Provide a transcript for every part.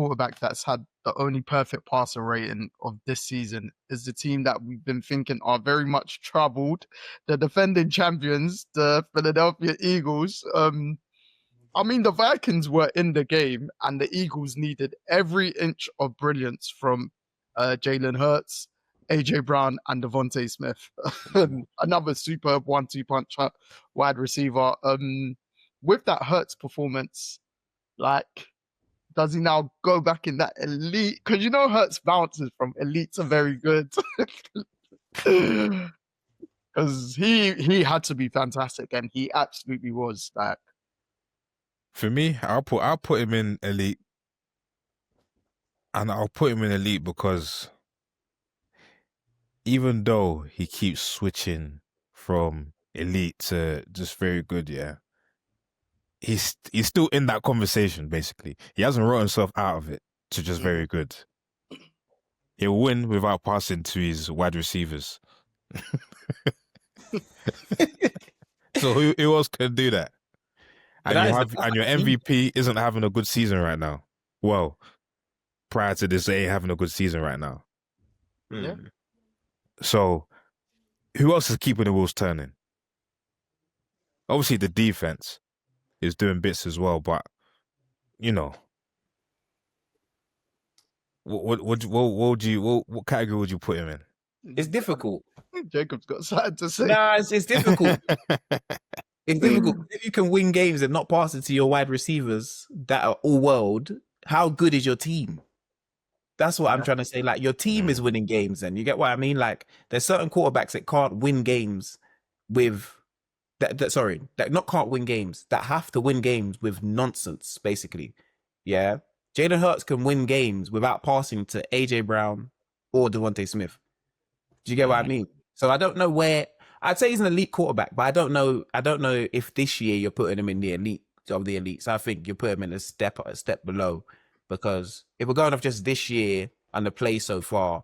quarterback that's had the only perfect passer rating of this season is the team that we've been thinking are very much troubled, the defending champions, the Philadelphia Eagles. I mean, the Vikings were in the game, and the Eagles needed every inch of brilliance from Jalen Hurts, AJ Brown, and Devontae Smith. Another superb 1-2 punch wide receiver. With that Hurts performance, like, does he now go back in that elite? Because Hurts bounces from elite to very good. Because he had to be fantastic, and he absolutely was. Like, for me, I'll put him in elite, and I'll put him in elite because even though he keeps switching from elite to just very good, yeah, he's still in that conversation. Basically, he hasn't wrote himself out of it to just very good. He'll win without passing to his wide receivers. So who else can do that? And your MVP isn't having a good season right now. Well, prior to this, they ain't having a good season right now. Yeah. So who else is keeping the wheels turning? Obviously, the defense is doing bits as well, but what category would you put him in? It's difficult. Jacob's got something to say. Nah, it's difficult. It's difficult. If you can win games and not pass it to your wide receivers that are all world, how good is your team? That's what I'm trying to say. Like, your team is winning games, and you get what I mean? Like, there's certain quarterbacks that can't win games with that not can't win games, that have to win games with nonsense, basically. Yeah. Jalen Hurts can win games without passing to AJ Brown or Devontae Smith. Do you get what I mean? So I don't know where. I'd say he's an elite quarterback, but I don't know if this year you're putting him in the elite of the elites. I think you put him in a step below, because if we're going off just this year and the play so far,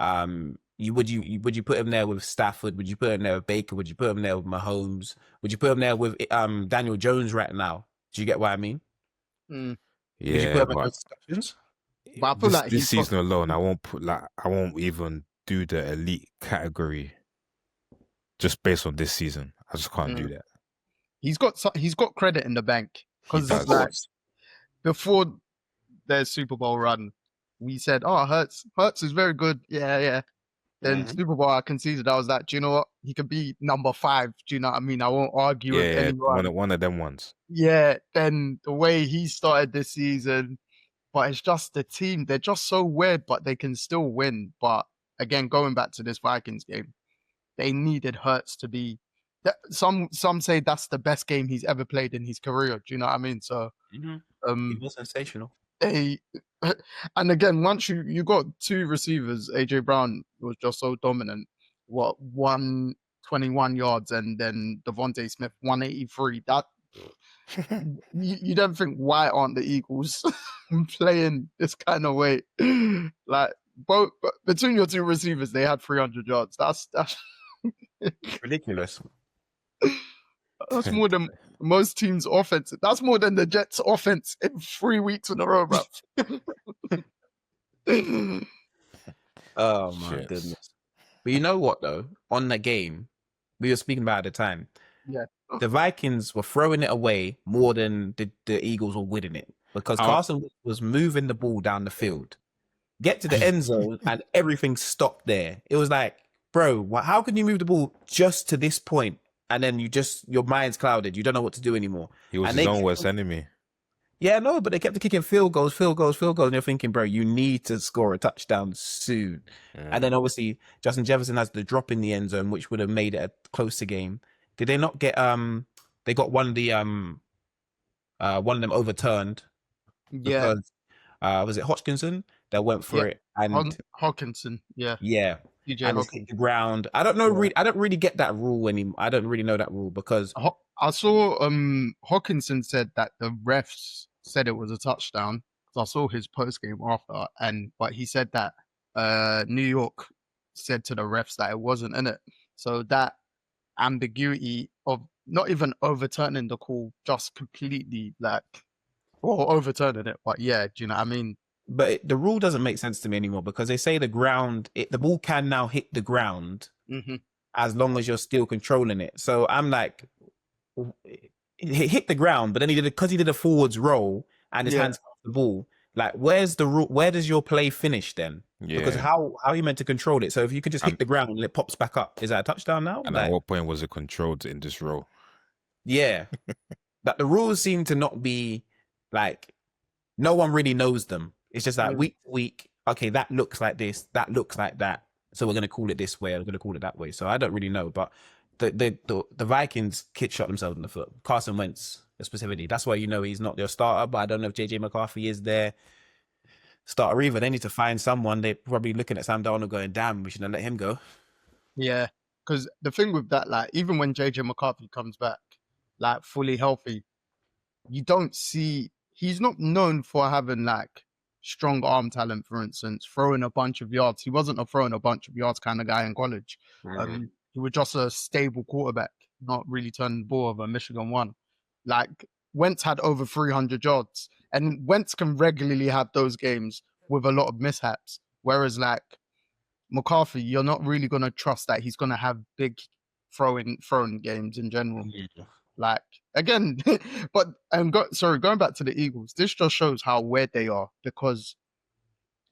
would you put him there with Stafford? Would you put him there with Baker? Would you put him there with Mahomes? Would you put him there with Daniel Jones right now? Do you get what I mean? Yeah, would you put him in those discussions? But I feel like this season alone, I won't even do the elite category just based on this season. I just can't do that. He's got credit in the bank, because like, before their Super Bowl run, we said, "Oh, Hurts is very good." Yeah. Then Super Bowl, I conceded. I was like, "Do you know what? He could be number 5." Do you know what I mean? I won't argue with anyone. One of them ones. Yeah. Then the way he started this season, but it's just the team. They're just so weird, but they can still win. But again, going back to this Vikings game, they needed Hurts to be. Some say that's the best game he's ever played in his career. Do you know what I mean? So, he was sensational. And again, once you got 2 receivers, AJ Brown was just so dominant. 121 yards, and then Devontae Smith 183. That you don't think, why aren't the Eagles playing this kind of way? Like, both between your 2 receivers, they had 300 yards. That's ridiculous. That's more than most teams' offense. That's more than the Jets' offense in 3 weeks in a row, bro. Oh my goodness! But you know what though? On the game, we were speaking about at the time. Yeah, the Vikings were throwing it away more than the Eagles were winning it, because Carson was moving the ball down the field, get to the end zone, and everything stopped there. It was like, bro, how can you move the ball just to this point, and then your mind's clouded, you don't know what to do anymore? He was his own worst enemy. Yeah, no, but they kept kicking field goals, and you're thinking, bro, you need to score a touchdown soon. And then obviously Justin Jefferson has the drop in the end zone, which would have made it a closer game. Did they not get they got one of them overturned? Yeah. Because was it Hodgkinson that went for it? And Hawkinson, yeah. DJ and hit the ground. I don't know. I don't really get that rule anymore. I don't really know that rule, because I saw Hawkinson said that the refs said it was a touchdown. I saw his post game after, but he said that New York said to the refs that it wasn't in it. So that ambiguity of not even overturning the call, just completely overturning it. But yeah, do you know what I mean? But the rule doesn't make sense to me anymore because they say the ball can now hit the ground Hmm. as long as you're still controlling it. So I'm like, it hit the ground, but then because he did a forwards roll and his Yeah. hands off the ball. Like, where's the rule? Where does your play finish then? Because Yeah. how are you meant to control it? So if you could just hit And, the ground and it pops back up, is that a touchdown now? and at Like, what point was it controlled in this role? yeah, but the rules seem to not be like no one really knows them. It's just like Yeah. week to week. Okay, that looks like this. That looks like that. So we're gonna call it this way. We're gonna call it that way. So I don't really know, but the Vikings kid shot themselves in the foot. Carson Wentz specifically. That's why you know he's not their starter. But I don't know if JJ McCarthy is their starter either. They need to find someone. They're probably looking at Sam Darnold going, "Damn, we shouldn't let him go." Yeah. Because the thing with that, like, even when JJ McCarthy comes back, like, fully healthy, you don't see, he's not known for having, like, strong arm talent, for instance, throwing a bunch of yards. He wasn't a throwing a bunch of yards kind of guy in college. He was just a stable quarterback, not really turning the ball over. Michigan won. Like, Wentz had over 300 yards, and Wentz can regularly have those games with a lot of mishaps. Whereas, like, McCarthy, you're not really going to trust that he's going to have big throwing games in general. Yeah. Like, again, but going back to the Eagles, this just shows how weird they are because,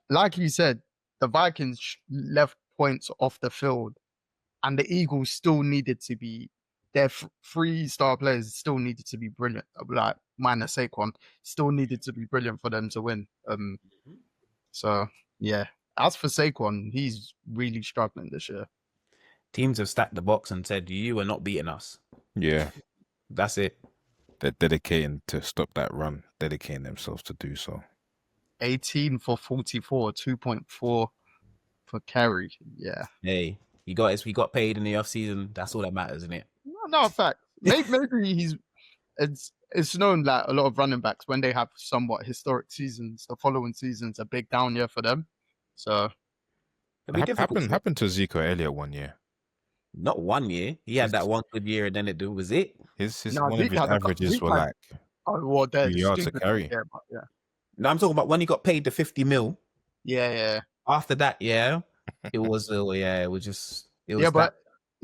like you said, the Vikings left points off the field, and the Eagles still needed to be their three star players still needed to be brilliant. Like minus Saquon, still needed to be brilliant for them to win. So yeah. As for Saquon, he's really struggling this year. Teams have stacked the box and said, "You are not beating us." Yeah. That's it. They're dedicating to stop that run, dedicating themselves to do so. 18 for 44, 2.4 for carry. Yeah. Hey, he got paid in the offseason. That's all that matters, isn't it? No, in fact, maybe it's known that a lot of running backs, when they have somewhat historic seasons, the following season's a big down year for them. So It'll be difficult. Happened to Ezekiel Elliott one year. Not 1 year. He had that one good year, and then it was it. One of his averages were like 3 yards a carry. Yeah, but yeah. No, I'm talking about when he got paid the 50 mil. Yeah. After that, yeah, it was. It was just. It was. Yeah, but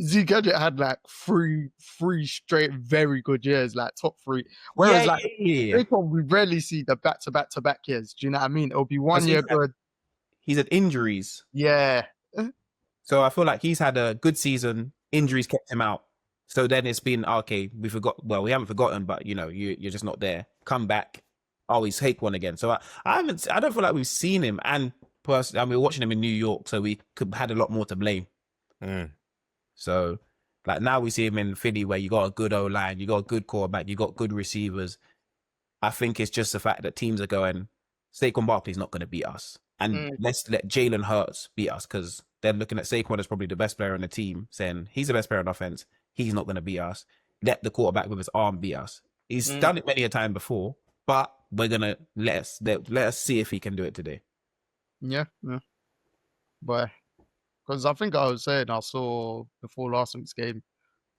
Zeke Elliott had like three straight very good years, like top three. Whereas we rarely see the back-to-back years. Do you know what I mean? It'll be 1 year good. He's had injuries. Yeah. So I feel like he's had a good season. Injuries kept him out. So then it's been okay. We forgot. Well, we haven't forgotten, but you know, you're just not there. Come back. Always take one again. So I don't feel like we've seen him. And personally, I mean, we're watching him in New York, so we had a lot more to blame. So, like now we see him in Philly, where you got a good O-line, you got a good quarterback, you got good receivers. I think it's just the fact that teams are going, Saquon Barkley's not going to beat us, and let's let Jalen Hurts beat us, because they're looking at Saquon as probably the best player on the team, saying he's the best player on offense, he's not going to beat us. Let the quarterback with his arm beat us. He's done it many a time before, but we're gonna let us see if he can do it today. Yeah. But because I think I was saying, I saw before last week's game,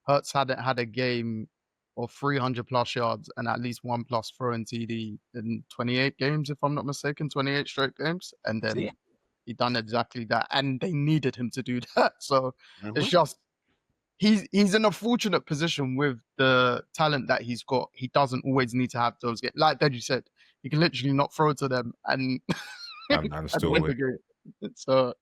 Hurts hadn't had a game of 300 plus yards and at least 1+ throwing TD in 28 games, if I'm not mistaken, 28 straight games. And then he done exactly that. And they needed him to do that. So it's just, he's in a fortunate position with the talent that he's got. He doesn't always need to have those games. Like Deji said, he can literally not throw to them and And still win win. the game. So,